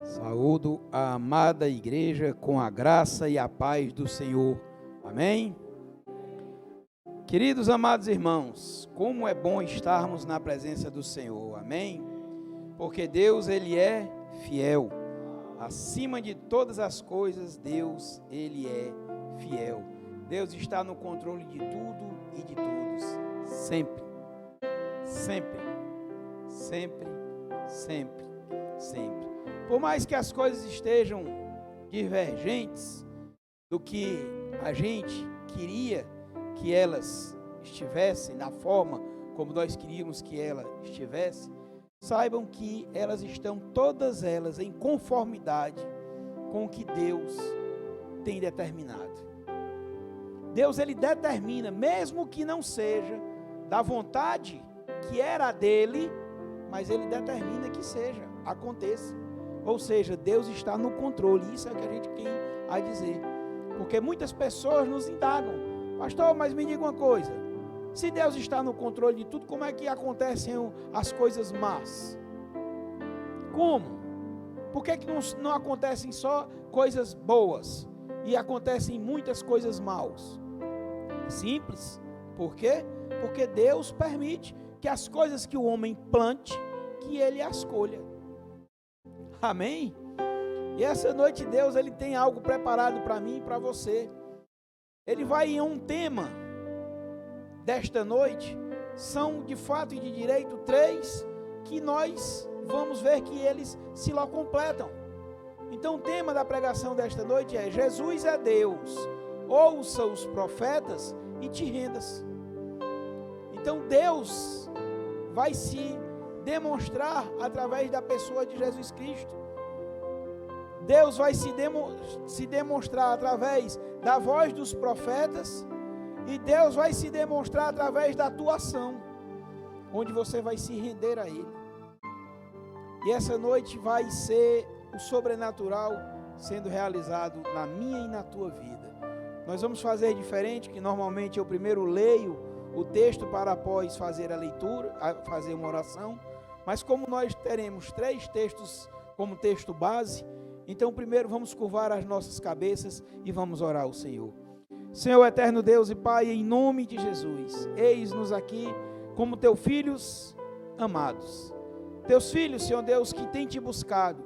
Saúdo a amada igreja com a graça e a paz do Senhor. Amém? Queridos amados irmãos, como é bom estarmos na presença do Senhor. Amém? Porque Deus, Ele é fiel. Acima de todas as coisas, Deus, Ele é fiel. Deus está no controle de tudo e de todos. Sempre. Sempre. Sempre. Sempre. Sempre. Por mais que as coisas estejam divergentes do que a gente queria que elas estivessem, da forma como nós queríamos que ela estivesse, saibam que elas estão todas elas em conformidade com o que Deus tem determinado. Deus, Ele determina, mesmo que não seja da vontade que era a dele, mas Ele determina que seja, aconteça. Ou seja, Deus está no controle. Isso é o que a gente tem a dizer. Porque muitas pessoas nos indagam: pastor, mas me diga uma coisa, se Deus está no controle de tudo, como é que acontecem as coisas más? Como? Por que não acontecem só coisas boas e acontecem muitas coisas maus? Simples. Por quê? Porque Deus permite que as coisas que o homem plante, que ele as colha. Amém? E essa noite Deus, Ele tem algo preparado para mim e para você. Ele vai em um tema desta noite. São de fato e de direito 3 que nós vamos ver que eles se lá completam. Então o tema da pregação desta noite é: Jesus é Deus, ouça os profetas e te rendas. Então Deus vai se demonstrar através da pessoa de Jesus Cristo. Deus vai se demonstrar através da voz dos profetas, e Deus vai se demonstrar através da tua ação, onde você vai se render a Ele. E essa noite vai ser o sobrenatural sendo realizado na minha e na tua vida. Nós vamos fazer diferente, que normalmente eu primeiro leio o texto para após fazer a leitura, fazer uma oração. Mas como nós teremos 3 textos como texto base, então primeiro vamos curvar as nossas cabeças e vamos orar ao Senhor. Senhor eterno Deus e Pai, em nome de Jesus, eis-nos aqui como teus filhos amados. Teus filhos, Senhor Deus, que têm te buscado,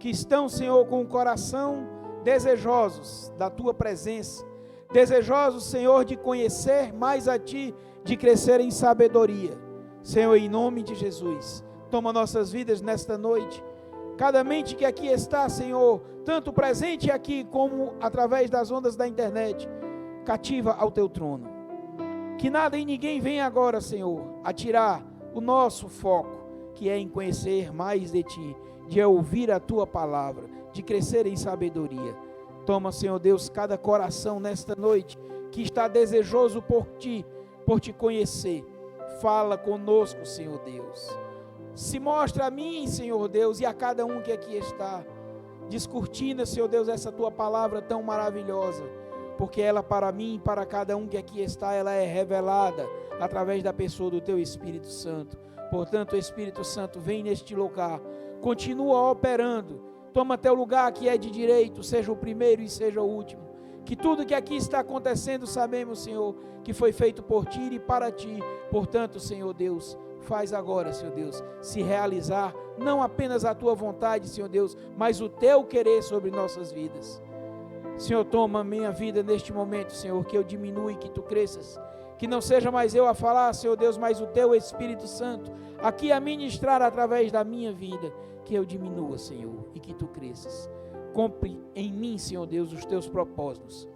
que estão, Senhor, com o coração desejosos da tua presença, desejosos, Senhor, de conhecer mais a Ti, de crescer em sabedoria. Senhor, em nome de Jesus, toma nossas vidas nesta noite. Cada mente que aqui está, Senhor, tanto presente aqui como através das ondas da internet, cativa ao Teu trono. Que nada e ninguém venha agora, Senhor, a tirar o nosso foco, que é em conhecer mais de Ti, de ouvir a Tua palavra, de crescer em sabedoria. Toma, Senhor Deus, cada coração nesta noite que está desejoso por Ti conhecer. Fala conosco, Senhor Deus. Se mostra a mim, Senhor Deus, e a cada um que aqui está. Descortina, Senhor Deus, essa Tua palavra tão maravilhosa, porque ela para mim e para cada um que aqui está, ela é revelada através da pessoa do Teu Espírito Santo. Portanto, Espírito Santo, vem neste lugar, continua operando, toma Teu lugar que é de direito, seja o primeiro e seja o último. Que tudo que aqui está acontecendo, sabemos, Senhor, que foi feito por Ti e para Ti. Portanto, Senhor Deus, faz agora, Senhor Deus, se realizar não apenas a Tua vontade, Senhor Deus, mas o Teu querer sobre nossas vidas. Senhor, toma a minha vida neste momento, Senhor, que eu diminua e que Tu cresças. Que não seja mais eu a falar, Senhor Deus, mas o Teu Espírito Santo aqui a ministrar através da minha vida. Que eu diminua, Senhor, e que Tu cresças. Cumpre em mim, Senhor Deus, os Teus propósitos,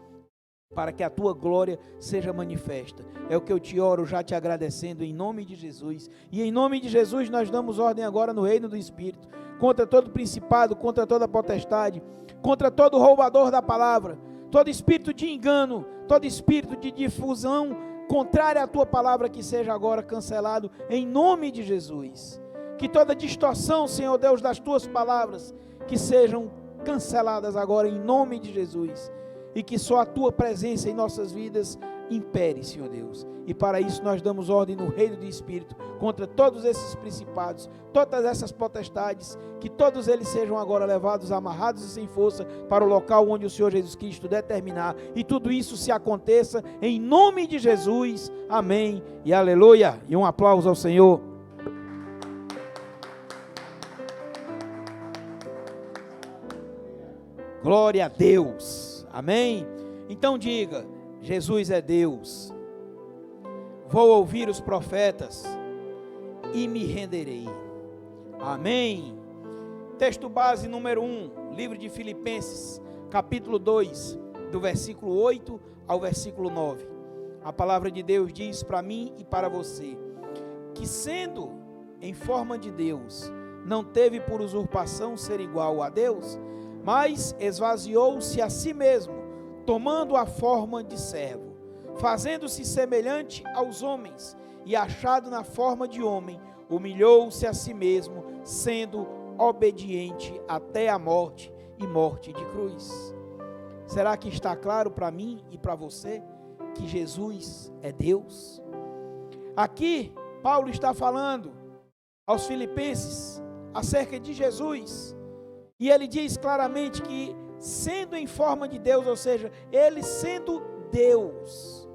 para que a Tua glória seja manifesta. É o que eu te oro, já te agradecendo em nome de Jesus. E em nome de Jesus nós damos ordem agora no reino do Espírito, contra todo principado, contra toda potestade, contra todo roubador da palavra, todo espírito de engano, todo espírito de difusão contrária à Tua palavra, que seja agora cancelado em nome de Jesus. Que toda distorção, Senhor Deus, das Tuas palavras, que sejam canceladas agora em nome de Jesus. E que só a Tua presença em nossas vidas impere, Senhor Deus. E para isso nós damos ordem no reino do Espírito contra todos esses principados, todas essas potestades, que todos eles sejam agora levados, amarrados e sem força para o local onde o Senhor Jesus Cristo determinar, e tudo isso se aconteça em nome de Jesus, amém e aleluia. E um aplauso ao Senhor. Glória a Deus, amém. Então diga: Jesus é Deus. Vou ouvir os profetas e me renderei. Amém. Texto base número 1, livro de Filipenses, capítulo 2, do versículo 8 ao versículo 9. A palavra de Deus diz para mim e para você, que sendo em forma de Deus, não teve por usurpação ser igual a Deus, mas esvaziou-se a si mesmo, tomando a forma de servo, fazendo-se semelhante aos homens, e achado na forma de homem, humilhou-se a si mesmo, sendo obediente até a morte, e morte de cruz. Será que está claro para mim e para você que Jesus é Deus? Aqui Paulo está falando aos filipenses acerca de Jesus, e ele diz claramente que sendo em forma de Deus, ou seja, ele sendo Deus,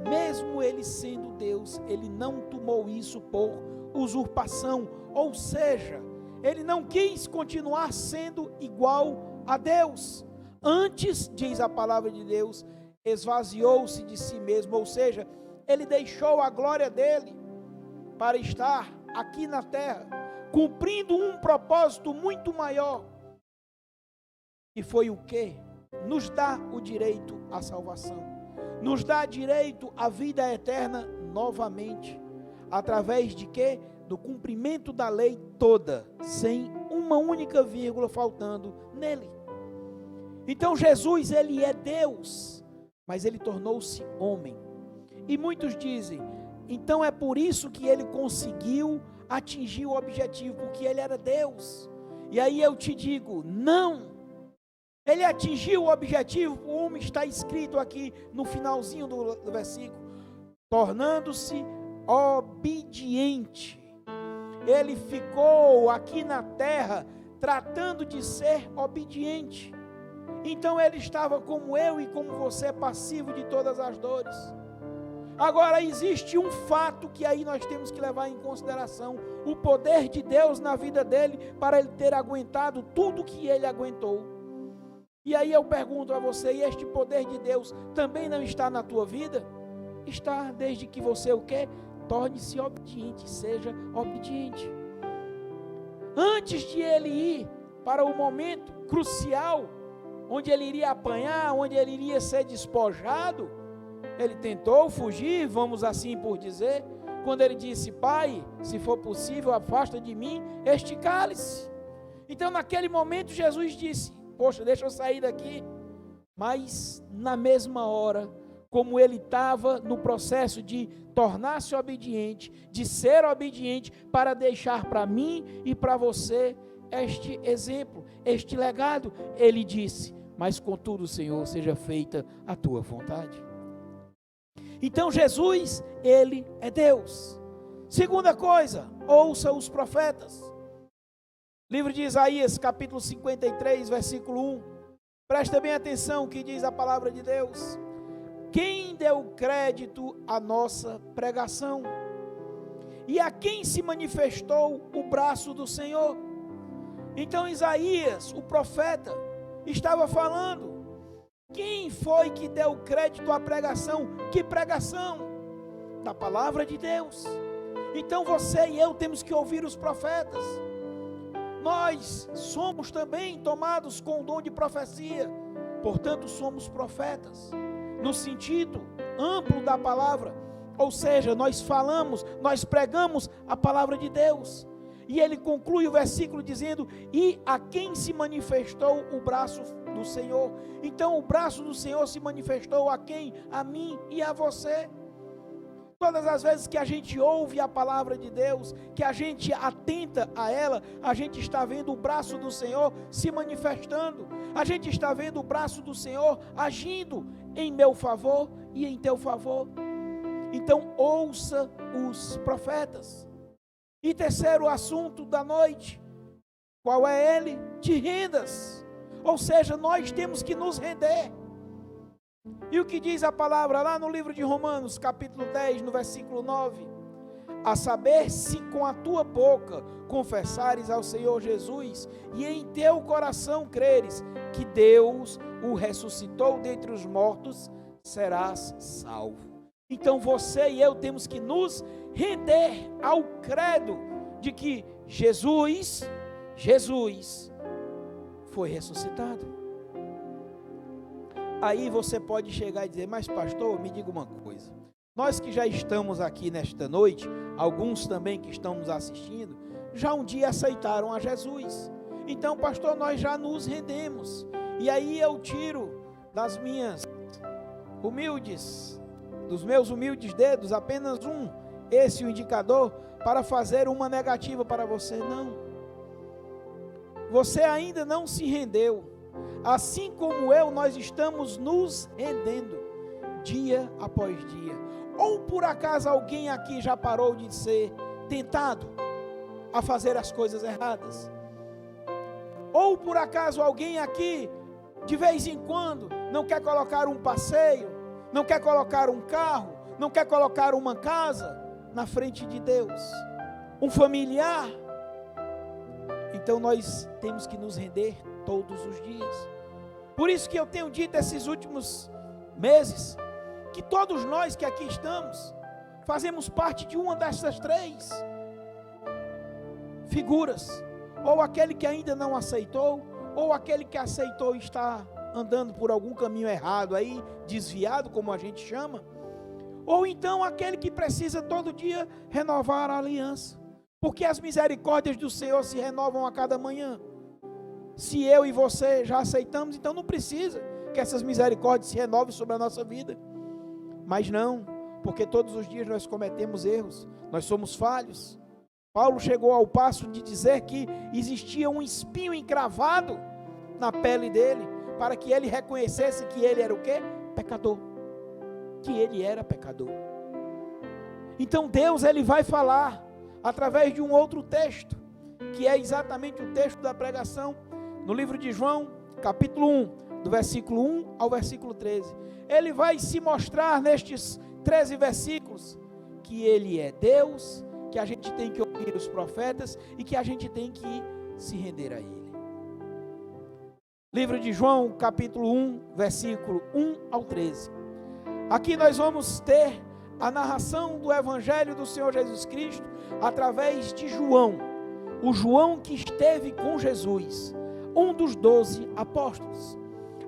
mesmo ele sendo Deus, ele não tomou isso por usurpação, ou seja, ele não quis continuar sendo igual a Deus. Antes, diz a palavra de Deus, esvaziou-se de si mesmo, ou seja, ele deixou a glória dele para estar aqui na terra, cumprindo um propósito muito maior. E foi o que? Nos dá o direito à salvação, nos dá direito à vida eterna novamente, através de quê? Do cumprimento da lei toda, sem uma única vírgula faltando nele. Então Jesus, ele é Deus, mas ele tornou-se homem. E muitos dizem, então é por isso que ele conseguiu atingir o objetivo, porque ele era Deus. E aí eu te digo, não. Ele atingiu o objetivo, como está escrito aqui no finalzinho do versículo, tornando-se obediente. Ele ficou aqui na terra tratando de ser obediente. Então ele estava como eu e como você, passivo de todas as dores. Agora existe um fato que aí nós temos que levar em consideração, o poder de Deus na vida dele, para ele ter aguentado tudo que ele aguentou. E aí eu pergunto a você, e este poder de Deus também não está na tua vida? Está, desde que você o quê? Torne-se obediente, seja obediente. Antes de ele ir para o momento crucial, onde ele iria apanhar, onde ele iria ser despojado, ele tentou fugir, vamos assim por dizer, quando ele disse, Pai, se for possível, afasta de mim este cálice. Então naquele momento Jesus disse, poxa, deixa eu sair daqui. Mas na mesma hora, como ele estava no processo de tornar-se obediente, de ser obediente, para deixar para mim e para você este exemplo, este legado, ele disse, mas contudo, Senhor, seja feita a tua vontade. Então Jesus, ele é Deus. Segunda coisa, ouça os profetas. Livro de Isaías, capítulo 53, versículo 1. Presta bem atenção o que diz a palavra de Deus. Quem deu crédito à nossa pregação? E a quem se manifestou o braço do Senhor? Então Isaías, o profeta, estava falando. Quem foi que deu crédito à pregação? Que pregação? Da palavra de Deus. Então você e eu temos que ouvir os profetas. Nós somos também tomados com o dom de profecia, portanto somos profetas, no sentido amplo da palavra, ou seja, nós falamos, nós pregamos a palavra de Deus. E ele conclui o versículo dizendo, e a quem se manifestou o braço do Senhor? Então o braço do Senhor se manifestou a quem? A mim e a você. Todas as vezes que a gente ouve a palavra de Deus, que a gente atenta a ela, a gente está vendo o braço do Senhor se manifestando, a gente está vendo o braço do Senhor agindo em meu favor e em teu favor. Então ouça os profetas. E terceiro assunto da noite, qual é ele? Te rendas. Ou seja, nós temos que nos render. E o que diz a palavra lá no livro de Romanos, capítulo 10, no versículo 9? A saber, se com a tua boca confessares ao Senhor Jesus e em teu coração creres que Deus o ressuscitou dentre os mortos, serás salvo. Então você e eu temos que nos render ao credo de que Jesus foi ressuscitado. Aí você pode chegar e dizer, mas pastor, me diga uma coisa. Nós que já estamos aqui nesta noite, alguns também que estão nos assistindo, já um dia aceitaram a Jesus. Então, pastor, nós já nos rendemos. E aí eu tiro dos meus humildes dedos, apenas esse o indicador, para fazer uma negativa para você. Não. Você ainda não se rendeu. Assim como eu, nós estamos nos rendendo, dia após dia. Ou por acaso alguém aqui já parou de ser tentado a fazer as coisas erradas? Ou por acaso alguém aqui, de vez em quando, não quer colocar um passeio, não quer colocar um carro, não quer colocar uma casa na frente de Deus? Um familiar? Então nós temos que nos render todos os dias. Por isso que eu tenho dito esses últimos meses, que todos nós que aqui estamos, fazemos parte de uma dessas três figuras. Ou aquele que ainda não aceitou, ou aquele que aceitou e está andando por algum caminho errado aí, desviado, como a gente chama. Ou então aquele que precisa todo dia renovar a aliança. Porque as misericórdias do Senhor se renovam a cada manhã. Se eu e você já aceitamos, então não precisa que essas misericórdias se renovem sobre a nossa vida. Mas não, porque todos os dias nós cometemos erros, nós somos falhos. Paulo chegou ao passo de dizer que existia um espinho encravado na pele dele, para que ele reconhecesse que ele era o quê? Pecador. Que ele era pecador. Então Deus, ele vai falar através de um outro texto, que é exatamente o texto da pregação, no livro de João, capítulo 1, do versículo 1 ao versículo 13. Ele vai se mostrar nestes 13 versículos que ele é Deus, que a gente tem que ouvir os profetas e que a gente tem que se render a ele. Livro de João, capítulo 1, versículo 1 ao 13. Aqui nós vamos ter a narração do Evangelho do Senhor Jesus Cristo através de João, o João que esteve com Jesus, um dos 12 apóstolos,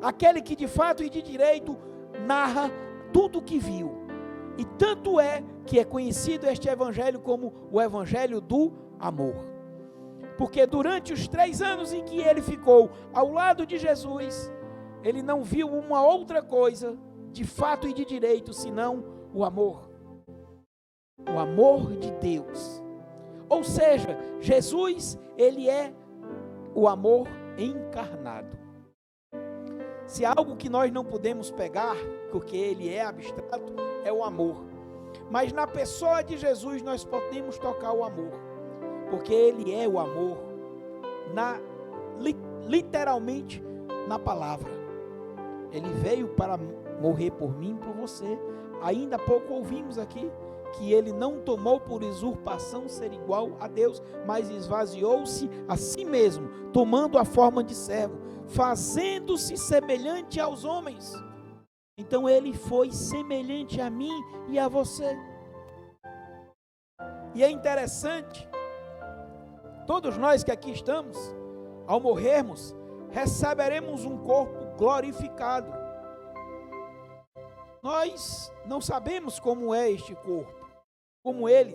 aquele que de fato e de direito narra tudo o que viu. E tanto é que é conhecido este evangelho como o evangelho do amor. Porque durante os 3 anos em que ele ficou ao lado de Jesus, ele não viu uma outra coisa de fato e de direito, senão o amor. O amor de Deus. Ou seja, Jesus, ele é o amor encarnado. Se há algo que nós não podemos pegar, porque ele é abstrato, é o amor. Mas na pessoa de Jesus nós podemos tocar o amor, porque ele é o amor, literalmente na palavra. Ele veio para morrer por mim e por você. Ainda há pouco ouvimos aqui que ele não tomou por usurpação ser igual a Deus, mas esvaziou-se a si mesmo, tomando a forma de servo, fazendo-se semelhante aos homens. Então ele foi semelhante a mim e a você. E é interessante, todos nós que aqui estamos, ao morrermos, receberemos um corpo glorificado. Nós não sabemos como é este corpo,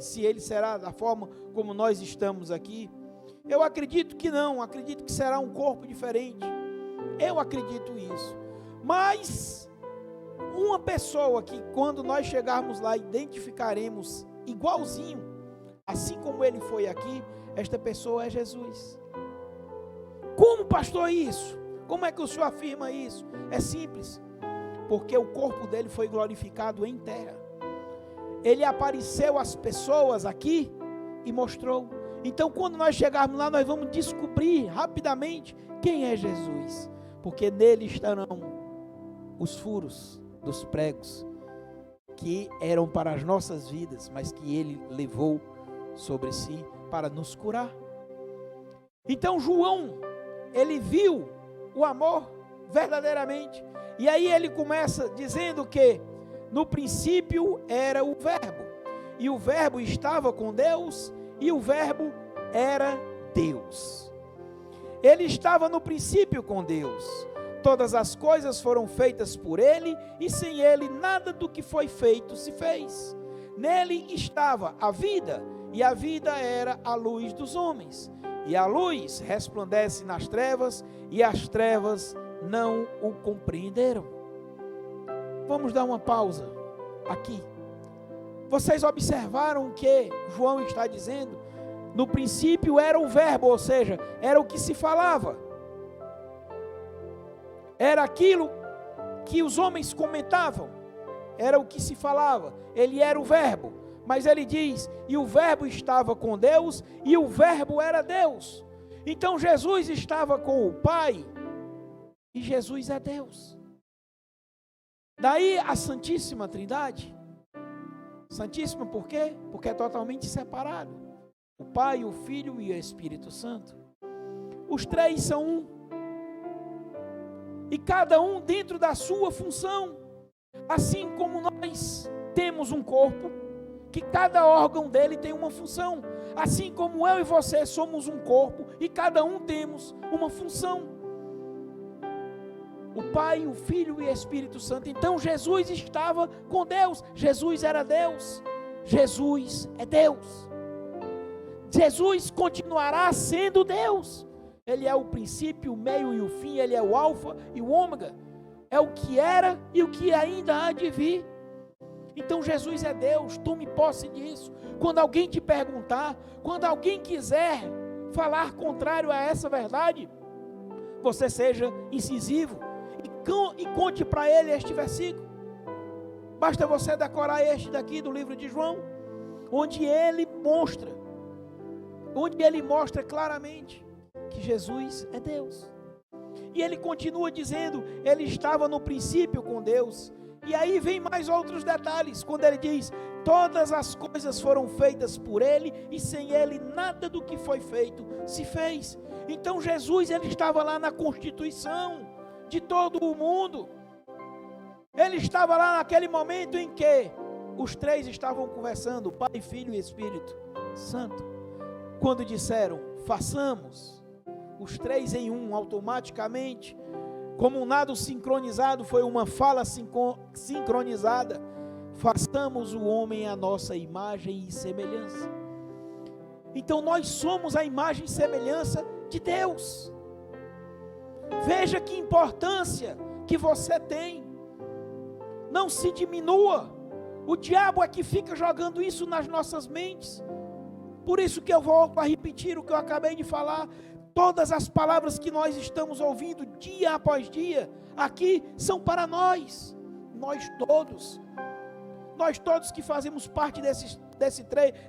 se ele será da forma como nós estamos aqui. Eu acredito que não, acredito que será um corpo diferente. Eu acredito isso. Mas uma pessoa que quando nós chegarmos lá identificaremos igualzinho, assim como ele foi aqui, esta pessoa é Jesus. Como, pastor, isso? Como é que o senhor afirma isso? É simples. porque o corpo dele foi glorificado em terra. Ele apareceu às pessoas aqui e mostrou. Então, quando nós chegarmos lá, nós vamos descobrir rapidamente quem é Jesus, porque nele estarão os furos dos pregos que eram para as nossas vidas, mas que ele levou sobre si para nos curar. Então João, ele viu o amor verdadeiramente, e aí ele começa dizendo que no princípio era o verbo, e o verbo estava com Deus, e o verbo era Deus. Ele estava no princípio com Deus. Todas as coisas foram feitas por ele, e sem ele nada do que foi feito se fez. Nele estava a vida, e a vida era a luz dos homens. E a luz resplandece nas trevas, e as trevas não o compreenderam. Vamos dar uma pausa aqui. Vocês observaram o que João está dizendo? No princípio era o verbo, ou seja, era o que se falava. Era aquilo que os homens comentavam, era o que se falava, ele era o verbo, mas ele diz, e o verbo estava com Deus, e o verbo era Deus. Então Jesus estava com o Pai, e Jesus é Deus. Daí a Santíssima Trindade. Santíssima por quê? Porque é totalmente separado, o Pai, o Filho e o Espírito Santo. Os três são um, e cada um dentro da sua função. Assim como nós temos um corpo, que cada órgão dele tem uma função, assim como eu e você somos um corpo, e cada um temos uma função. O Pai, o Filho e o Espírito Santo. Então Jesus estava com Deus, Jesus era Deus, Jesus é Deus. Jesus continuará sendo Deus. Ele é o princípio, o meio e o fim, ele é o alfa e o ômega, é o que era e o que ainda há de vir. Então Jesus é Deus, tome posse disso. Quando alguém te perguntar, quando alguém quiser falar contrário a essa verdade, você seja incisivo e conte para ele este versículo. Basta você decorar este daqui do livro de João, onde ele mostra claramente que Jesus é Deus. E ele continua dizendo, ele estava no princípio com Deus. E aí vem mais outros detalhes, quando ele diz, todas as coisas foram feitas por ele, e sem ele nada do que foi feito se fez. Então Jesus, ele estava lá na constituição de todo o mundo. Ele estava lá naquele momento em que os três estavam conversando, Pai, Filho e Espírito Santo. Quando disseram, façamos, os três em um, automaticamente, como um nado sincronizado, foi uma fala sincronizada, façamos o homem à nossa imagem e semelhança. Então nós somos a imagem e semelhança de Deus. Veja que importância que você tem, não se diminua. O diabo é que fica jogando isso nas nossas mentes. Por isso que eu volto a repetir o que eu acabei de falar. Todas as palavras que nós estamos ouvindo dia após dia, aqui são para nós todos que fazemos parte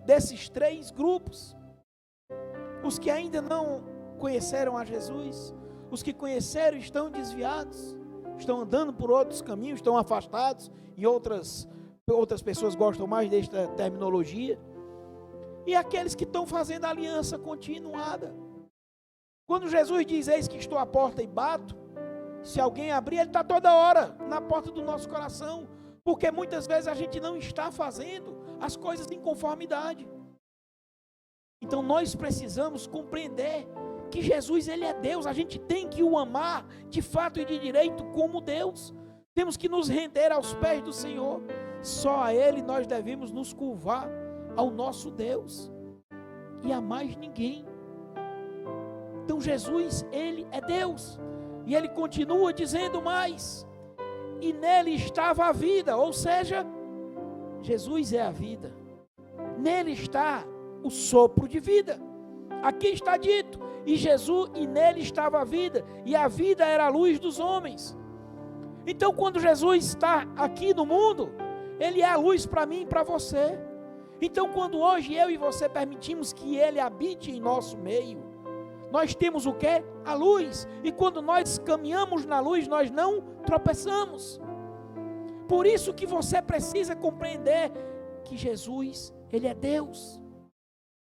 desses três grupos. Os que ainda não conheceram a Jesus, os que conheceram estão desviados, estão andando por outros caminhos, estão afastados, e outras pessoas gostam mais desta terminologia, e aqueles que estão fazendo aliança continuada. Quando Jesus diz, eis que estou à porta e bato, se alguém abrir, ele está toda hora na porta do nosso coração, porque muitas vezes a gente não está fazendo as coisas em conformidade. Então nós precisamos compreender que Jesus, ele é Deus, a gente tem que o amar de fato e de direito como Deus. Temos que nos render aos pés do Senhor, só a Ele nós devemos nos curvar, ao nosso Deus, e a mais ninguém. Então Jesus, ele é Deus, e ele continua dizendo mais, e nele estava a vida, ou seja, Jesus é a vida, nele está o sopro de vida, aqui está dito, e nele estava a vida, e a vida era a luz dos homens. Então, quando Jesus está aqui no mundo, Ele é a luz para mim e para você. Então, quando hoje eu e você permitimos que Ele habite em nosso meio, nós temos o quê? A luz. E quando nós caminhamos na luz, nós não tropeçamos. Por isso que você precisa compreender que Jesus, Ele é Deus.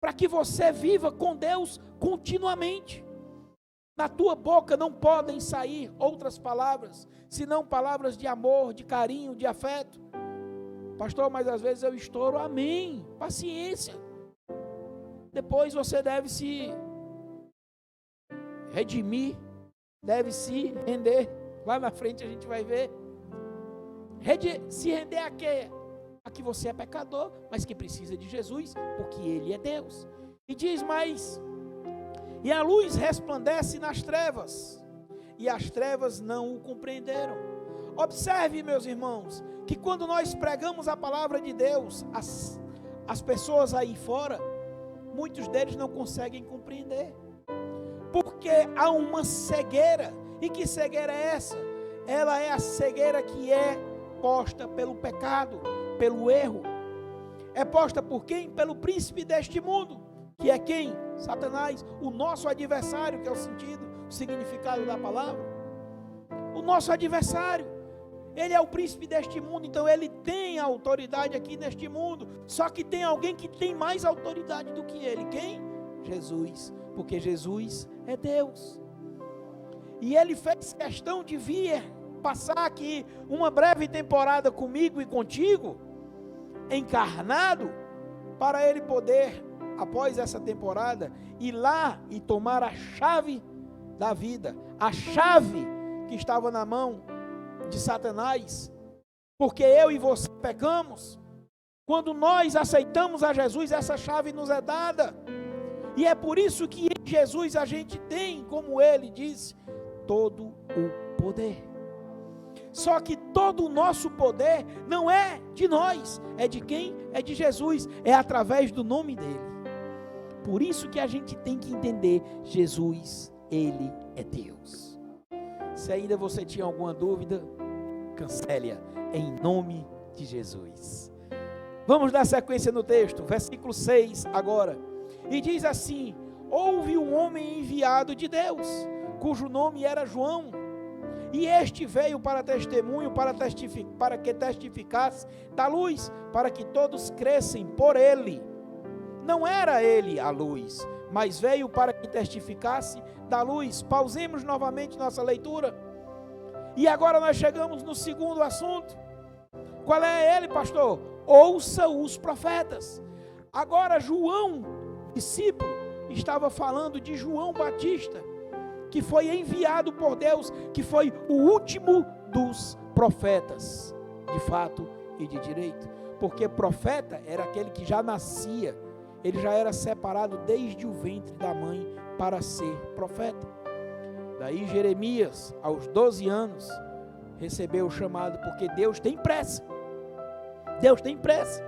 Para que você viva com Deus continuamente. Na tua boca não podem sair outras palavras, senão palavras de amor, de carinho, de afeto. Pastor, mas às vezes eu estouro. Amém. Paciência. Depois você deve se redimir, deve se render. Lá na frente a gente vai ver. Se render a quê? A que você é pecador, mas que precisa de Jesus, porque Ele é Deus. E diz mais: e a luz resplandece nas trevas, e as trevas não o compreenderam. Observe, meus irmãos, que quando nós pregamos a palavra de Deus, as pessoas aí fora, muitos deles não conseguem compreender, porque há uma cegueira. E que cegueira é essa? Ela é a cegueira que é posta pelo pecado, pelo erro. É posta por quem? Pelo príncipe deste mundo, que é quem? Satanás, o nosso adversário, que é o significado da palavra. O nosso adversário, ele é o príncipe deste mundo, então ele tem autoridade aqui neste mundo. Só que tem alguém que tem mais autoridade do que ele. Quem? Jesus, porque Jesus é Deus. E ele fez questão de vir passar aqui uma breve temporada comigo e contigo, encarnado, para ele poder, após essa temporada, ir lá e tomar a chave da vida, a chave que estava na mão de Satanás, porque eu e você pecamos. Quando nós aceitamos a Jesus, essa chave nos é dada, e é por isso que em Jesus a gente tem, como ele disse, todo o poder. Só que todo o nosso poder não é de nós, é de quem? É de Jesus, é através do nome dele. Por isso que a gente tem que entender, Jesus, Ele é Deus. Se ainda você tinha alguma dúvida, cancele-a, em nome de Jesus. Vamos dar sequência no texto, versículo 6 agora. E diz assim: houve um homem enviado de Deus, cujo nome era João. E este veio para testemunho, para que testificasse da luz, para que todos crescem por ele. Não era ele a luz, mas veio para que testificasse da luz. Pausemos novamente nossa leitura. E agora nós chegamos no segundo assunto. Qual é ele, pastor? Ouça os profetas. Agora João, discípulo, estava falando de João Batista, que foi enviado por Deus, que foi o último dos profetas, de fato e de direito, porque profeta era aquele que já nascia, ele já era separado desde o ventre da mãe para ser profeta. Daí Jeremias, aos 12 anos, recebeu o chamado, porque Deus tem pressa, Deus tem pressa.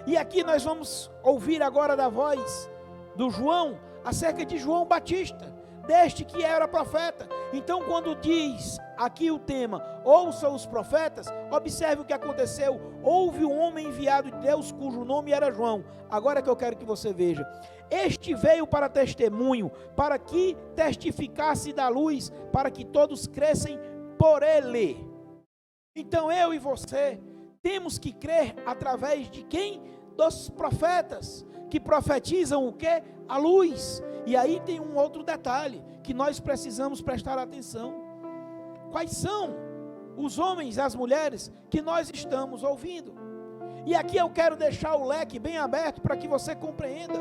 E aqui nós vamos ouvir agora da voz do João, acerca de João Batista, deste que era profeta. Então, quando diz aqui o tema, ouça os profetas, observe o que aconteceu. Houve um homem enviado de Deus, cujo nome era João. Agora que eu quero que você veja. Este veio para testemunho, para que testificasse da luz, para que todos crescem por ele. Então, eu e você temos que crer através de quem? Dos profetas, que profetizam o quê? A luz. E aí tem um outro detalhe, que nós precisamos prestar atenção. Quais são os homens e as mulheres que nós estamos ouvindo? E aqui eu quero deixar o leque bem aberto para que você compreenda.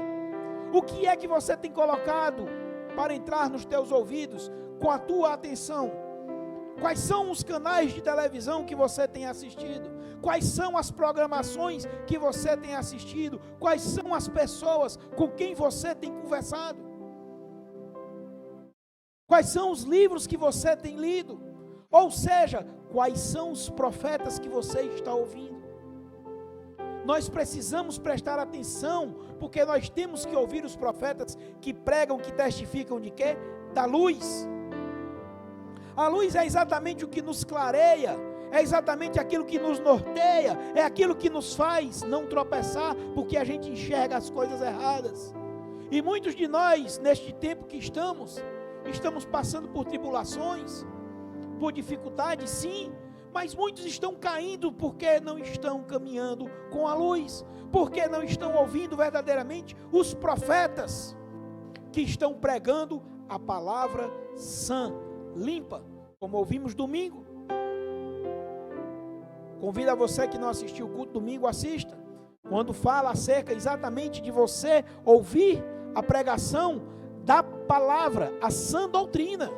O que é que você tem colocado para entrar nos teus ouvidos com a tua atenção? Quais são os canais de televisão que você tem assistido? Quais são as programações que você tem assistido? Quais são as pessoas com quem você tem conversado? Quais são os livros que você tem lido? Ou seja, quais são os profetas que você está ouvindo? Nós precisamos prestar atenção, porque nós temos que ouvir os profetas que pregam, que testificam de quê? Da luz. A luz é exatamente o que nos clareia, é exatamente aquilo que nos norteia, é aquilo que nos faz não tropeçar, porque a gente enxerga as coisas erradas. E muitos de nós, neste tempo que estamos passando por tribulações, por dificuldades, sim, mas muitos estão caindo porque não estão caminhando com a luz, porque não estão ouvindo verdadeiramente os profetas que estão pregando a palavra sã, limpa, como ouvimos domingo. Convido a você que não assistiu o culto domingo, assista, quando fala acerca exatamente de você ouvir a pregação da palavra, a sã doutrina.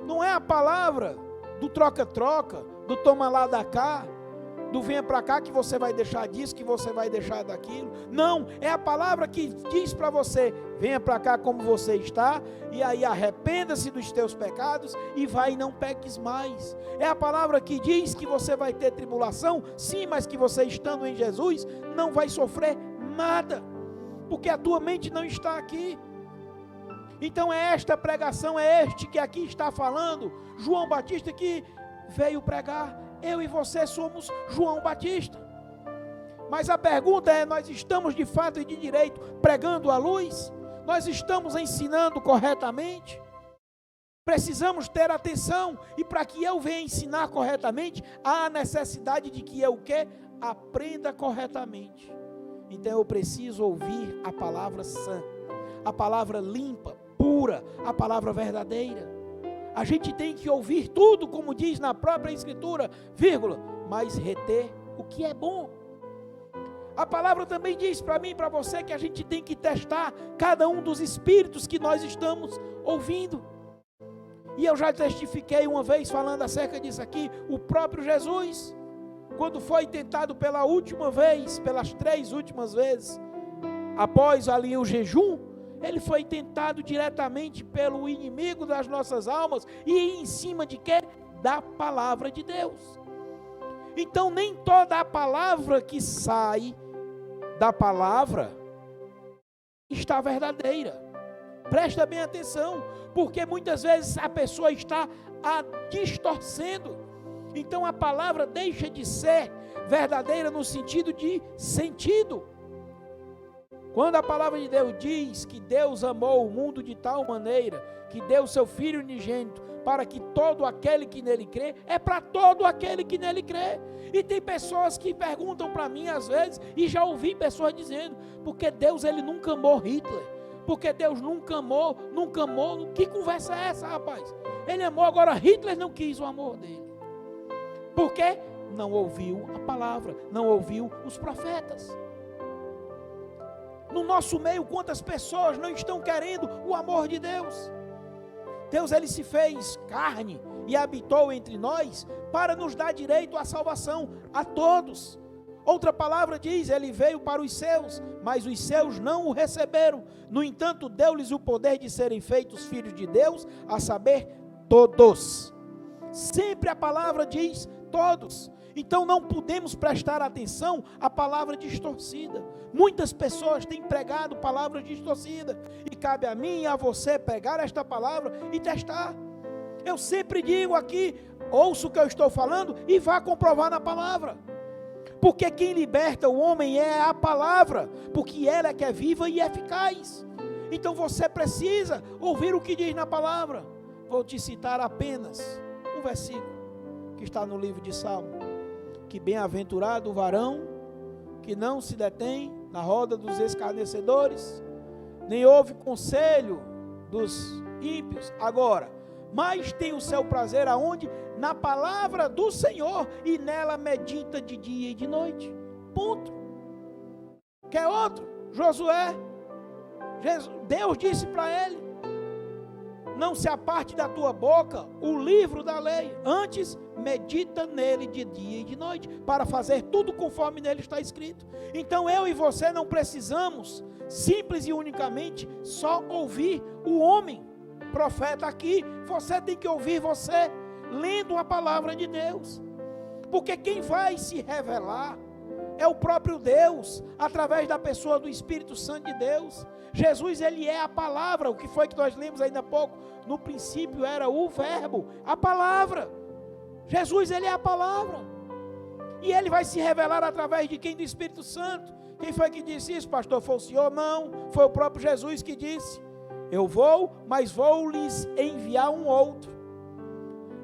Não é a palavra do troca-troca, do toma lá da cá, do venha para cá que você vai deixar disso, que você vai deixar daquilo. Não, é a palavra que diz para você, venha para cá como você está, e aí arrependa-se dos teus pecados, e vai e não peques mais. É a palavra que diz que você vai ter tribulação, sim, mas que você estando em Jesus, não vai sofrer nada, porque a tua mente não está aqui. Então é esta pregação, é este que aqui está falando, João Batista, que veio pregar. Eu e você somos João Batista. Mas a pergunta é, nós estamos de fato e de direito pregando a luz? Nós estamos ensinando corretamente? Precisamos ter atenção, e para que eu venha ensinar corretamente, há a necessidade de que eu o quê? Aprenda corretamente. Então eu preciso ouvir a palavra sã, a palavra limpa, pura, a palavra verdadeira. A gente tem que ouvir tudo, como diz na própria Escritura, vírgula, mas reter o que é bom. A palavra também diz para mim e para você que a gente tem que testar cada um dos espíritos que nós estamos ouvindo. E eu já testifiquei uma vez falando acerca disso aqui, o próprio Jesus, quando foi tentado pela última vez, pelas 3 últimas vezes, após ali o jejum, ele foi tentado diretamente pelo inimigo das nossas almas, e em cima de quê? Da palavra de Deus. Então nem toda a palavra que sai da palavra está verdadeira. Presta bem atenção, porque muitas vezes a pessoa está a distorcendo. Então a palavra deixa de ser verdadeira no sentido de sentido. Quando a palavra de Deus diz que Deus amou o mundo de tal maneira que deu seu Filho unigênito para que todo aquele que nele crê, é para todo aquele que nele crê. E tem pessoas que perguntam para mim às vezes, e já ouvi pessoas dizendo, porque Deus ele nunca amou Hitler, porque Deus nunca amou, que conversa é essa, rapaz? Ele amou, agora Hitler não quis o amor dele. Por quê? Não ouviu a palavra, não ouviu os profetas. No nosso meio, quantas pessoas não estão querendo o amor de Deus? Deus ele se fez carne e habitou entre nós para nos dar direito à salvação a todos. Outra palavra diz, ele veio para os seus, mas os seus não o receberam. No entanto, deu-lhes o poder de serem feitos filhos de Deus, a saber, todos. Sempre a palavra diz todos. Então não podemos prestar atenção à palavra distorcida. Muitas pessoas têm pregado palavras distorcidas, e cabe a mim e a você pegar esta palavra e testar. Eu sempre digo aqui, ouça o que eu estou falando e vá comprovar na palavra. Porque quem liberta o homem é a palavra, porque ela é que é viva e eficaz. Então você precisa ouvir o que diz na palavra. Vou te citar apenas um versículo que está no livro de Salmo. Que bem-aventurado o varão que não se detém na roda dos escarnecedores, nem ouve conselho dos ímpios. Agora, mas tem o seu prazer aonde? Na palavra do Senhor, e nela medita de dia e de noite. Ponto. Quer outro? Josué, Deus disse para ele, não se aparte da tua boca o livro da lei, antes medita nele de dia e de noite, para fazer tudo conforme nele está escrito. Então eu e você não precisamos simples e unicamente só ouvir o homem profeta aqui. Você tem que ouvir você lendo a palavra de Deus, porque quem vai se revelar é o próprio Deus, através da pessoa do Espírito Santo de Deus. Jesus, ele é a palavra. O que foi que nós lemos ainda há pouco? No princípio era o verbo, a palavra. Jesus, ele é a palavra. E ele vai se revelar através de quem? Do Espírito Santo. Quem foi que disse isso, pastor? Foi o Senhor? Não, foi o próprio Jesus que disse: eu vou, mas vou lhes enviar um outro.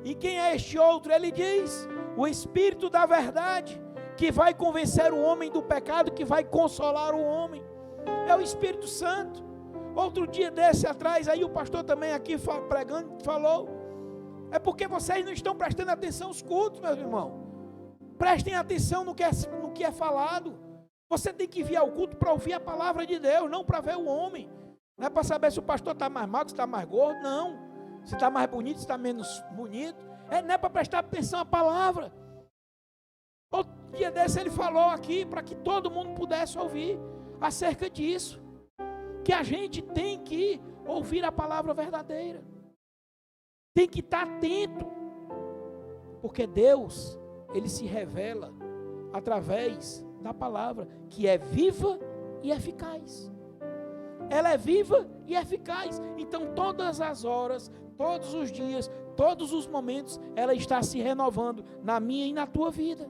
E quem é este outro? Ele diz: o Espírito da verdade, que vai convencer o homem do pecado, que vai consolar o homem. É o Espírito Santo. Outro dia desse atrás, aí o pastor também aqui pregando, falou: é porque vocês não estão prestando atenção aos cultos, meus irmãos. Prestem atenção no que é falado. Você tem que vir ao culto para ouvir a palavra de Deus, não para ver o homem. Não é para saber se o pastor está mais magro, se está mais gordo, não. Se está mais bonito, se está menos bonito. Não é para prestar atenção à palavra. Outro dia desse ele falou aqui, para que todo mundo pudesse ouvir acerca disso. Que a gente tem que ouvir a palavra verdadeira. Tem que estar atento. Porque Deus, ele se revela através da palavra, que é viva e eficaz. Ela é viva e eficaz. Então todas as horas, todos os dias, todos os momentos, ela está se renovando na minha e na tua vida.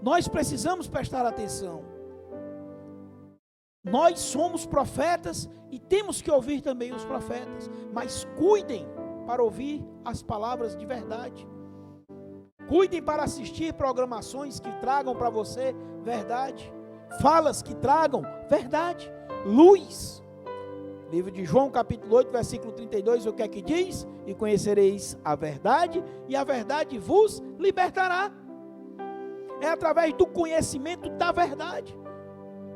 Nós precisamos prestar atenção. Nós somos profetas e temos que ouvir também os profetas, mas cuidem para ouvir as palavras de verdade. Cuidem para assistir programações que tragam para você verdade, falas que tragam verdade, luz. Livro de João, capítulo 8, versículo 32, o que é que diz? E conhecereis a verdade, e a verdade vos libertará. É através do conhecimento da verdade.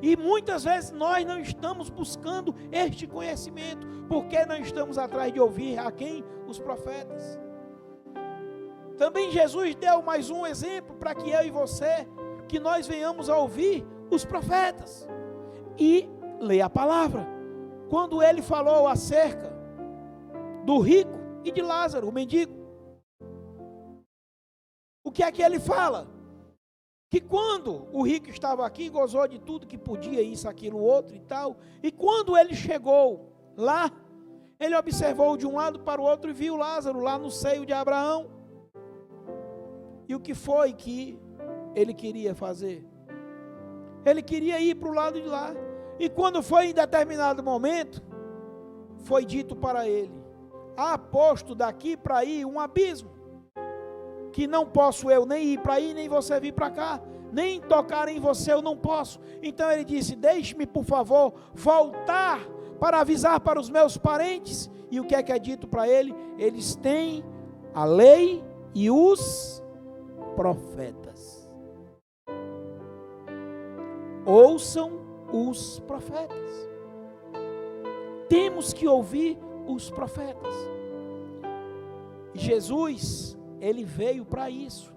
E muitas vezes nós não estamos buscando este conhecimento, porque não estamos atrás de ouvir a quem? Os profetas. Também Jesus deu mais um exemplo para que eu e você, que nós venhamos a ouvir os profetas e ler a palavra. Quando ele falou acerca do rico e de Lázaro, o mendigo, o que é que ele fala? Que quando o rico estava aqui, gozou de tudo que podia, isso, aquilo, outro e tal, e quando ele chegou lá, ele observou de um lado para o outro e viu Lázaro lá no seio de Abraão. E o que foi que ele queria fazer? Ele queria ir para o lado de lá. E quando foi em determinado momento, foi dito para ele: há posto daqui para aí um abismo, que não posso eu nem ir para aí, nem você vir para cá, nem tocar em você eu não posso. Então ele disse: deixe-me por favor voltar para avisar para os meus parentes. E o que é dito para ele? Eles têm a lei e os profetas. Ouçam os profetas. Temos que ouvir os profetas. Jesus, ele veio para isso,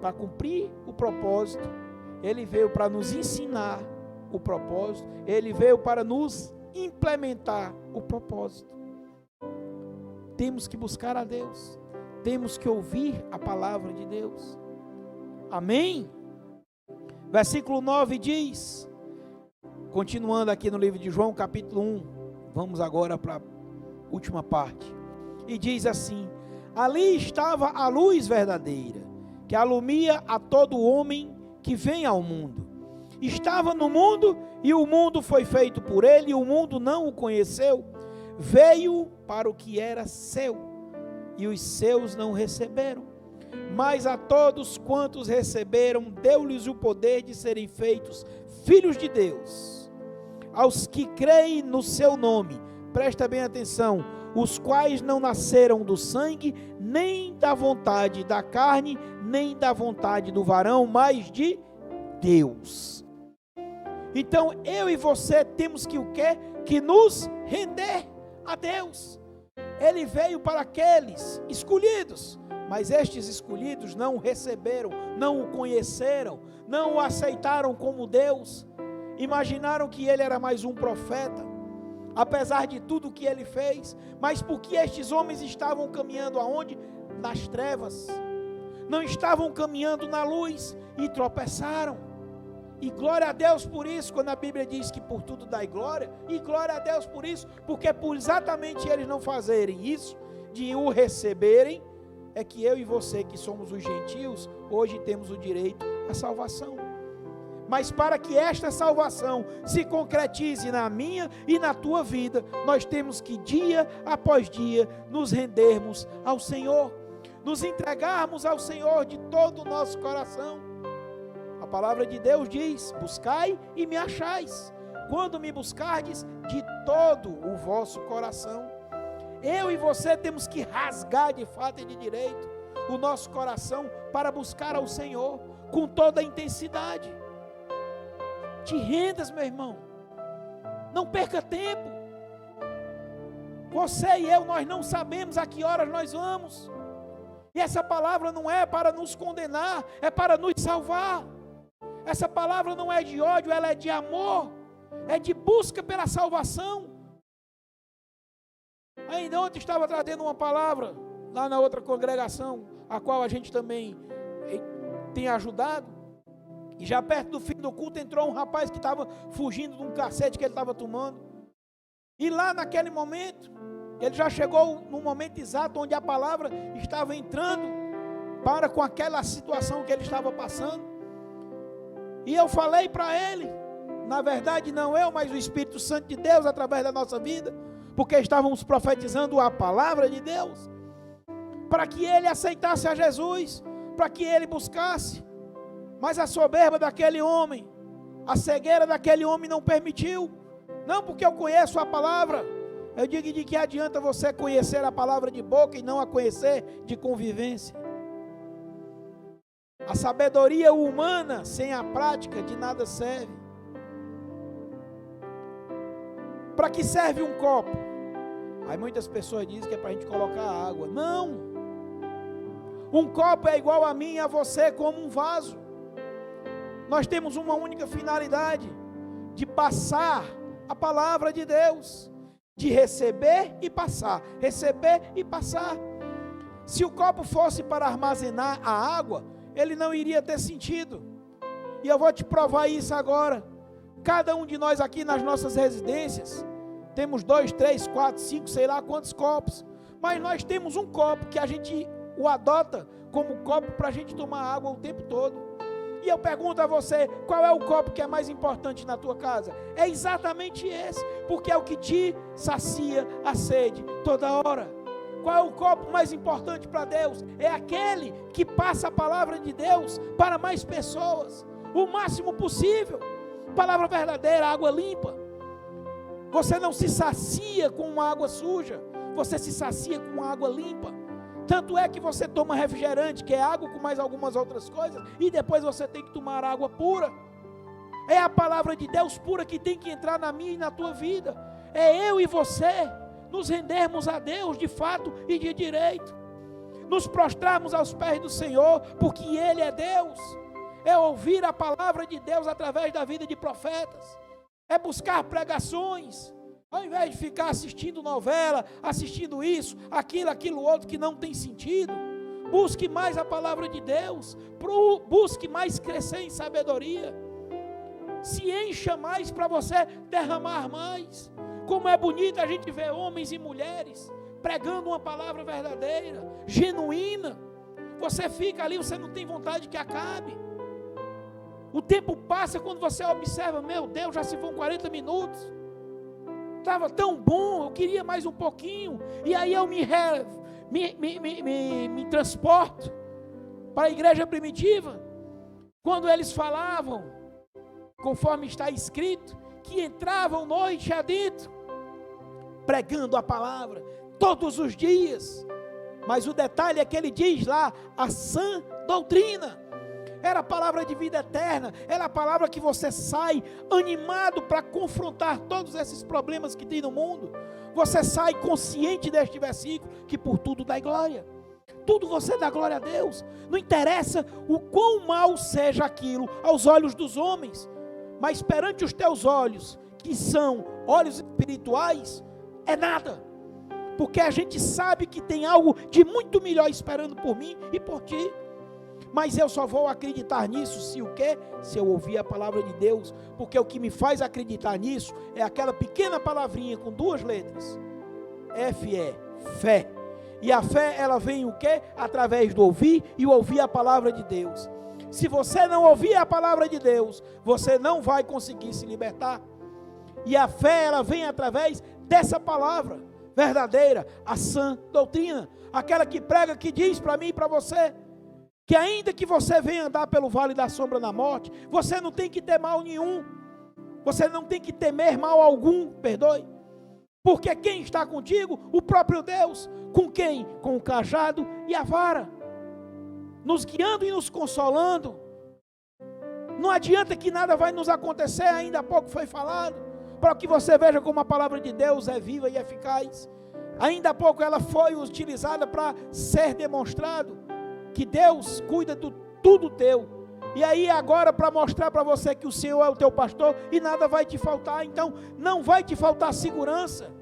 para cumprir o propósito. Ele veio para nos ensinar o propósito. Ele veio para nos implementar o propósito. Temos que buscar a Deus. Temos que ouvir a palavra de Deus. Amém? Versículo 9 diz, continuando aqui no livro de João, capítulo 1, vamos agora para a última parte. E diz assim: ali estava a luz verdadeira, que alumia a todo homem que vem ao mundo. Estava no mundo, e o mundo foi feito por ele, e o mundo não o conheceu. Veio para o que era seu, e os seus não receberam. Mas a todos quantos receberam, deu-lhes o poder de serem feitos filhos de Deus, aos que creem no seu nome. Presta bem atenção: os quais não nasceram do sangue, nem da vontade da carne, nem da vontade do varão, mas de Deus. Então eu e você temos que o quê? Que nos render a Deus. Ele veio para aqueles escolhidos, mas estes escolhidos não o receberam, não o conheceram, não o aceitaram como Deus. Imaginaram que ele era mais um profeta, apesar de tudo que ele fez. Mas porque estes homens estavam caminhando aonde? Nas trevas, não estavam caminhando na luz, e tropeçaram. E glória a Deus por isso, quando a Bíblia diz que por tudo dai glória, e glória a Deus por isso, porque por exatamente eles não fazerem isso, de o receberem, é que eu e você, que somos os gentios, hoje temos o direito à salvação. Mas para que esta salvação se concretize na minha e na tua vida, nós temos que dia após dia nos rendermos ao Senhor, nos entregarmos ao Senhor de todo o nosso coração. A palavra de Deus diz: buscai e me achais, quando me buscardes de todo o vosso coração. Eu e você temos que rasgar de fato e de direito o nosso coração para buscar ao Senhor com toda a intensidade. Te rendas, meu irmão, não perca tempo. Você e eu, nós não sabemos a que horas nós vamos, e essa palavra não é para nos condenar, é para nos salvar. Essa palavra não é de ódio, ela é de amor, é de busca pela salvação. Ainda ontem estava trazendo uma palavra lá na outra congregação, a qual a gente também tem ajudado. E já perto do fim do culto entrou um rapaz que estava fugindo de um cacete que ele estava tomando. E lá naquele momento, ele já chegou no momento exato onde a palavra estava entrando para com aquela situação que ele estava passando. E eu falei para ele, na verdade não eu, mas o Espírito Santo de Deus através da nossa vida, porque estávamos profetizando a palavra de Deus, para que ele aceitasse a Jesus, para que ele buscasse. Mas a soberba daquele homem, a cegueira daquele homem não permitiu. Não porque eu conheço a palavra. Eu digo de que adianta você conhecer a palavra de boca e não a conhecer de convivência. A sabedoria humana sem a prática de nada serve. Para que serve um copo? Aí muitas pessoas dizem que é para a gente colocar água. Não. Um copo é igual a mim e a você como um vaso. Nós temos uma única finalidade, de passar a palavra de Deus, de receber e passar, receber e passar. Se o copo fosse para armazenar a água, ele não iria ter sentido. E eu vou te provar isso agora. Cada um de nós aqui nas nossas residências, temos 2, 3, 4, 5, sei lá quantos copos, mas nós temos um copo que a gente o adota como copo para a gente tomar água o tempo todo. E eu pergunto a você, qual é o copo que é mais importante na tua casa? É exatamente esse, porque é o que te sacia a sede toda hora. Qual é o copo mais importante para Deus? É aquele que passa a palavra de Deus para mais pessoas, o máximo possível. Palavra verdadeira, água limpa. Você não se sacia com uma água suja, você se sacia com uma água limpa. Tanto é que você toma refrigerante, que é água com mais algumas outras coisas, e depois você tem que tomar água pura. É a palavra de Deus pura que tem que entrar na minha e na tua vida. É eu e você nos rendermos a Deus de fato e de direito. Nos prostrarmos aos pés do Senhor, porque Ele é Deus. É ouvir a palavra de Deus através da vida de profetas. É buscar pregações. Ao invés de ficar assistindo novela, assistindo isso, aquilo outro que não tem sentido, busque mais a palavra de Deus, busque mais crescer em sabedoria, se encha mais para você derramar mais. Como é bonito a gente ver homens e mulheres pregando uma palavra verdadeira, genuína. Você fica ali, você não tem vontade que acabe. O tempo passa quando você observa, meu Deus, já se vão 40 minutos. Estava tão bom, eu queria mais um pouquinho. E aí eu me transporto para a igreja primitiva, quando eles falavam, conforme está escrito, que entravam noite adentro, pregando a palavra, todos os dias. Mas o detalhe é que ele diz lá, a sã doutrina. Era a palavra de vida eterna, era a palavra que você sai animado para confrontar todos esses problemas que tem no mundo. Você sai consciente deste versículo, que por tudo dá glória. Tudo você dá glória a Deus. Não interessa o quão mal seja aquilo aos olhos dos homens, mas perante os teus olhos, que são olhos espirituais, é nada. Porque a gente sabe que tem algo de muito melhor esperando por mim e por ti. Mas eu só vou acreditar nisso se o quê? Se eu ouvir a palavra de Deus. Porque o que me faz acreditar nisso é aquela pequena palavrinha com 2 letras. F é fé. E a fé, ela vem o quê? Através do ouvir e ouvir a palavra de Deus. Se você não ouvir a palavra de Deus, você não vai conseguir se libertar. E a fé, ela vem através dessa palavra verdadeira, a sã doutrina. Aquela que prega, que diz para mim e para você, que ainda que você venha andar pelo vale da sombra da morte, você não tem que ter mal nenhum. Você não tem que temer mal algum, perdoe. Porque quem está contigo? O próprio Deus. Com quem? Com o cajado e a vara. Nos guiando e nos consolando. Não adianta que nada vai nos acontecer, ainda há pouco foi falado. Para que você veja como a palavra de Deus é viva e eficaz. Ainda há pouco ela foi utilizada para ser demonstrado que Deus cuida de tudo teu. E aí agora para mostrar para você que o Senhor é o teu pastor e nada vai te faltar. Então não vai te faltar segurança.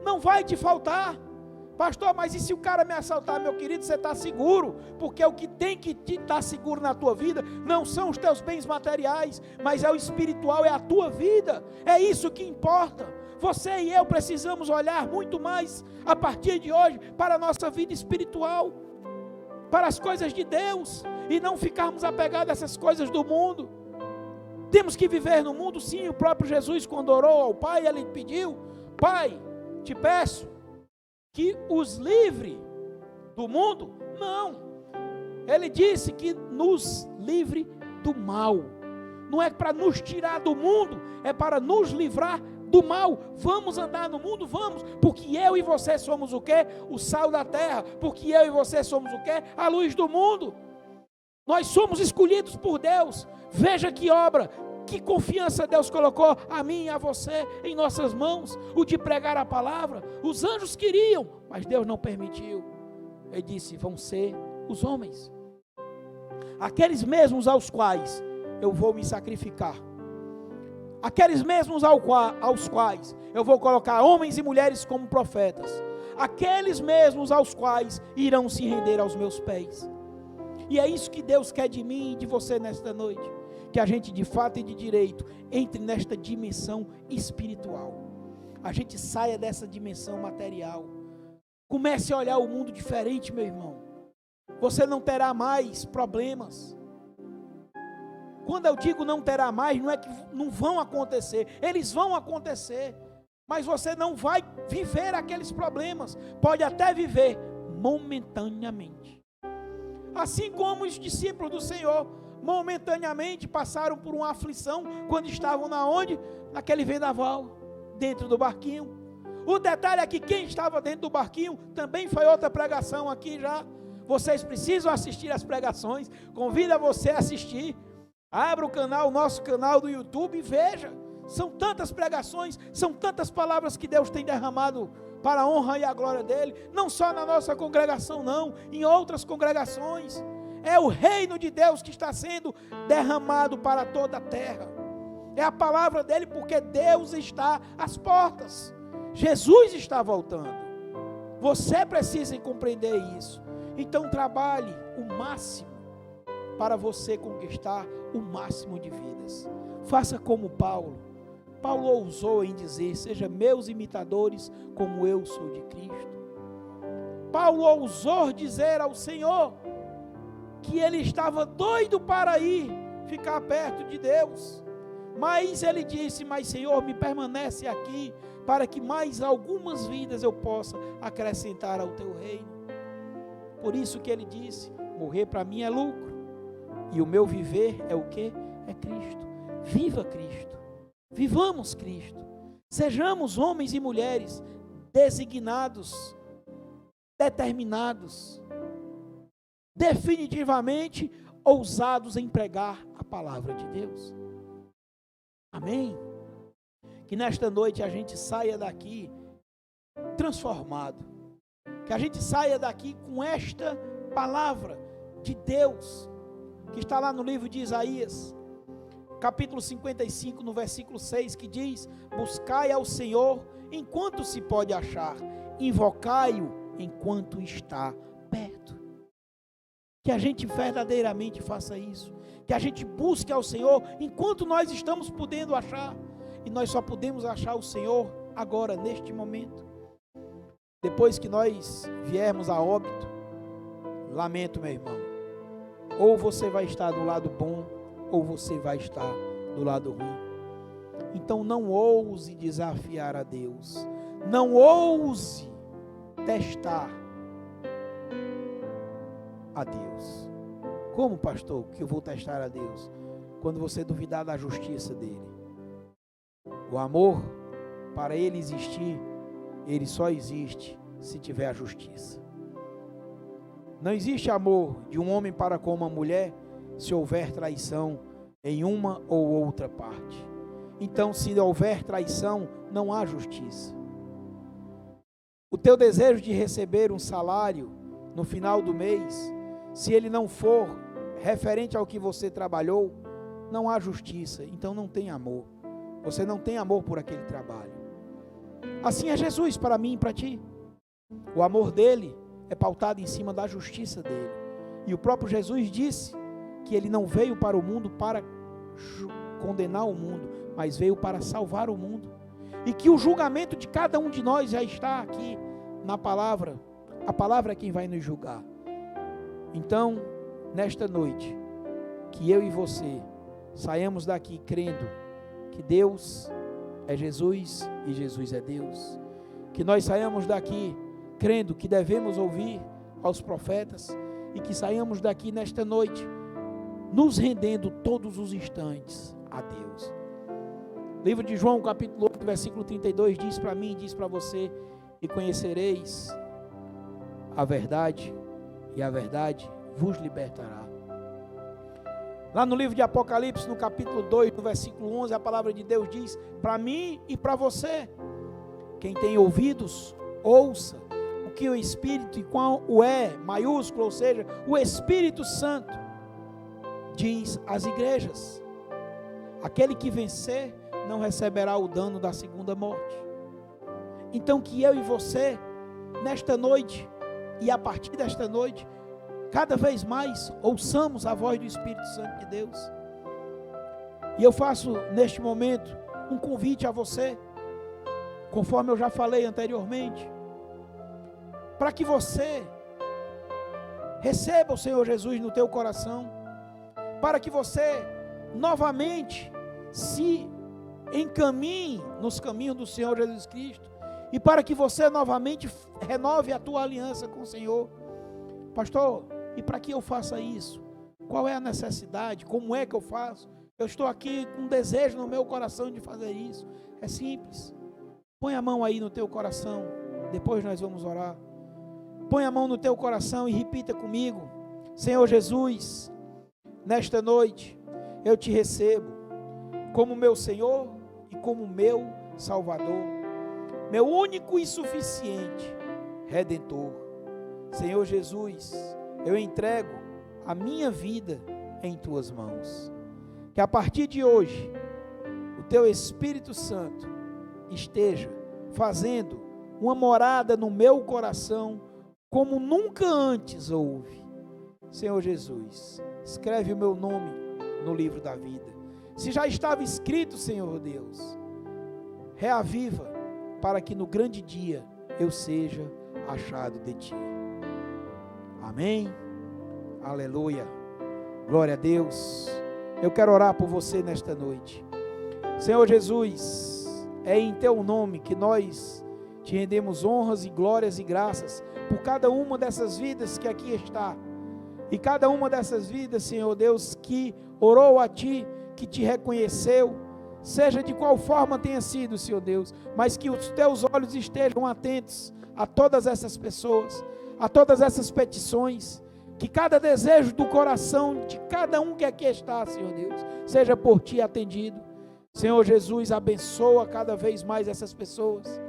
Não vai te faltar. Pastor, mas e se o cara me assaltar? Meu querido, você está seguro. Porque o que tem que te estar seguro na tua vida não são os teus bens materiais, mas é o espiritual, é a tua vida. É isso que importa. Você e eu precisamos olhar muito mais a partir de hoje para a nossa vida espiritual, para as coisas de Deus, e não ficarmos apegados a essas coisas do mundo. Temos que viver no mundo, sim. O próprio Jesus, quando orou ao Pai, ele pediu: Pai, te peço que os livre do mundo. Não, ele disse que nos livre do mal. Não é para nos tirar do mundo, é para nos livrar do mal. Vamos andar no mundo? Vamos, porque eu e você somos o quê? O sal da terra. Porque eu e você somos o quê? A luz do mundo. Nós somos escolhidos por Deus. Veja que obra, que confiança Deus colocou a mim e a você em nossas mãos, o de pregar a palavra. Os anjos queriam, mas Deus não permitiu. Ele disse: vão ser os homens, aqueles mesmos aos quais eu vou me sacrificar, aqueles mesmos aos quais eu vou colocar homens e mulheres como profetas, aqueles mesmos aos quais irão se render aos meus pés. E é isso que Deus quer de mim e de você nesta noite, que a gente de fato e de direito entre nesta dimensão espiritual, a gente saia dessa dimensão material, comece a olhar o mundo diferente, meu irmão. Você não terá mais problemas. Quando eu digo não terá mais, não é que não vão acontecer, eles vão acontecer, mas você não vai viver aqueles problemas. Pode até viver momentaneamente, assim como os discípulos do Senhor momentaneamente passaram por uma aflição quando estavam naquele vendaval, dentro do barquinho. O detalhe é que quem estava dentro do barquinho, também foi outra pregação aqui já. Vocês precisam assistir as pregações, convido você a assistir. Abra o nosso canal do YouTube e veja. São tantas pregações, são tantas palavras que Deus tem derramado para a honra e a glória dele, não só na nossa congregação não, em outras congregações. É o reino de Deus que está sendo derramado para toda a terra. É a palavra dele, porque Deus está às portas. Jesus está voltando. Você precisa compreender isso. Então trabalhe o máximo para você conquistar o máximo de vidas. Faça como Paulo. Paulo ousou em dizer: seja meus imitadores como eu sou de Cristo. Paulo ousou dizer ao Senhor que ele estava doido para ir ficar perto de Deus, mas ele disse: mas Senhor, me permanece aqui para que mais algumas vidas eu possa acrescentar ao teu reino. Por isso que ele disse: morrer para mim é lucro, e o meu viver é o que? É Cristo. Viva Cristo, vivamos Cristo, sejamos homens e mulheres designados, determinados, definitivamente ousados em pregar a palavra de Deus. Amém? Que nesta noite a gente saia daqui transformado, que a gente saia daqui com esta palavra de Deus, que está lá no livro de Isaías, capítulo 55, no versículo 6, que diz: buscai ao Senhor enquanto se pode achar, invocai-o enquanto está perto. Que a gente verdadeiramente faça isso, que a gente busque ao Senhor enquanto nós estamos podendo achar, e nós só podemos achar o Senhor agora, neste momento. depois que nós viermos a óbito, lamento, meu irmão, ou você vai estar do lado bom, ou você vai estar do lado ruim. Então não ouse desafiar a Deus, não ouse testar a Deus. Como, pastor, que eu vou testar a Deus? Quando você duvidar da justiça dele. O amor, para ele existir, ele só existe se tiver a justiça. Não existe amor de um homem para com uma mulher se houver traição em uma ou outra parte. Então, se houver traição, não há justiça. O teu desejo de receber um salário no final do mês, se ele não for referente ao que você trabalhou, não há justiça. Então não tem amor. Você não tem amor por aquele trabalho. Assim é Jesus para mim e para ti. O amor dele é pautado em cima da justiça dele. E o próprio Jesus disse que ele não veio para o mundo para condenar o mundo, mas veio para salvar o mundo. E que o julgamento de cada um de nós já está aqui na palavra. A palavra é quem vai nos julgar. Então, nesta noite, que eu e você saiamos daqui crendo que Deus é Jesus e Jesus é Deus. Que nós saiamos daqui crendo que devemos ouvir aos profetas e que saiamos daqui nesta noite nos rendendo todos os instantes a Deus. Livro de João, capítulo 8, versículo 32, diz para mim e diz para você: e conhecereis a verdade, e a verdade vos libertará. Lá no livro de Apocalipse, no capítulo 2, no versículo 11, a palavra de Deus diz para mim e para você: quem tem ouvidos, ouça o que o Espírito, e qual o maiúsculo, ou seja, o Espírito Santo, diz às igrejas. Aquele que vencer não receberá o dano da segunda morte. Então que eu e você, nesta noite, e a partir desta noite, cada vez mais ouçamos a voz do Espírito Santo de Deus. E eu faço neste momento um convite a você, conforme eu já falei anteriormente, para que você receba o Senhor Jesus no teu coração, para que você novamente se encaminhe nos caminhos do Senhor Jesus Cristo, e para que você novamente renove a tua aliança com o Senhor. Pastor, e para que eu faça isso? Qual é a necessidade? Como é que eu faço? Eu estou aqui com um desejo no meu coração de fazer isso. É simples. Põe a mão aí no teu coração, depois nós vamos orar. Põe a mão no teu coração e repita comigo: Senhor Jesus, nesta noite eu te recebo como meu Senhor e como meu Salvador, meu único e suficiente Redentor. Senhor Jesus, eu entrego a minha vida em tuas mãos. Que a partir de hoje o teu Espírito Santo esteja fazendo uma morada no meu coração como nunca antes houve. Senhor Jesus, escreve o meu nome no livro da vida. Se já estava escrito, Senhor Deus, reaviva para que no grande dia eu seja achado de ti. Amém? Aleluia. Glória a Deus. Eu quero orar por você nesta noite. Senhor Jesus, é em teu nome que nós te rendemos honras e glórias e graças por cada uma dessas vidas que aqui está. E cada uma dessas vidas, Senhor Deus, que orou a ti, que te reconheceu, seja de qual forma tenha sido, Senhor Deus, mas que os teus olhos estejam atentos a todas essas pessoas, a todas essas petições, que cada desejo do coração de cada um que aqui está, Senhor Deus, seja por ti atendido. Senhor Jesus, abençoa cada vez mais essas pessoas,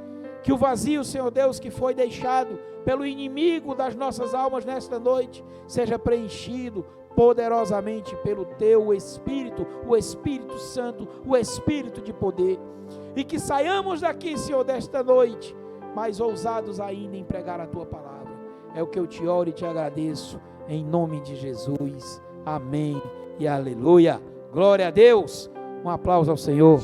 que o vazio, Senhor Deus, que foi deixado pelo inimigo das nossas almas nesta noite, seja preenchido poderosamente pelo teu Espírito, o Espírito Santo, o Espírito de poder, e que saiamos daqui, Senhor, desta noite, mais ousados ainda em pregar a tua palavra. É o que eu te oro e te agradeço, em nome de Jesus, amém e aleluia. Glória a Deus, um aplauso ao Senhor.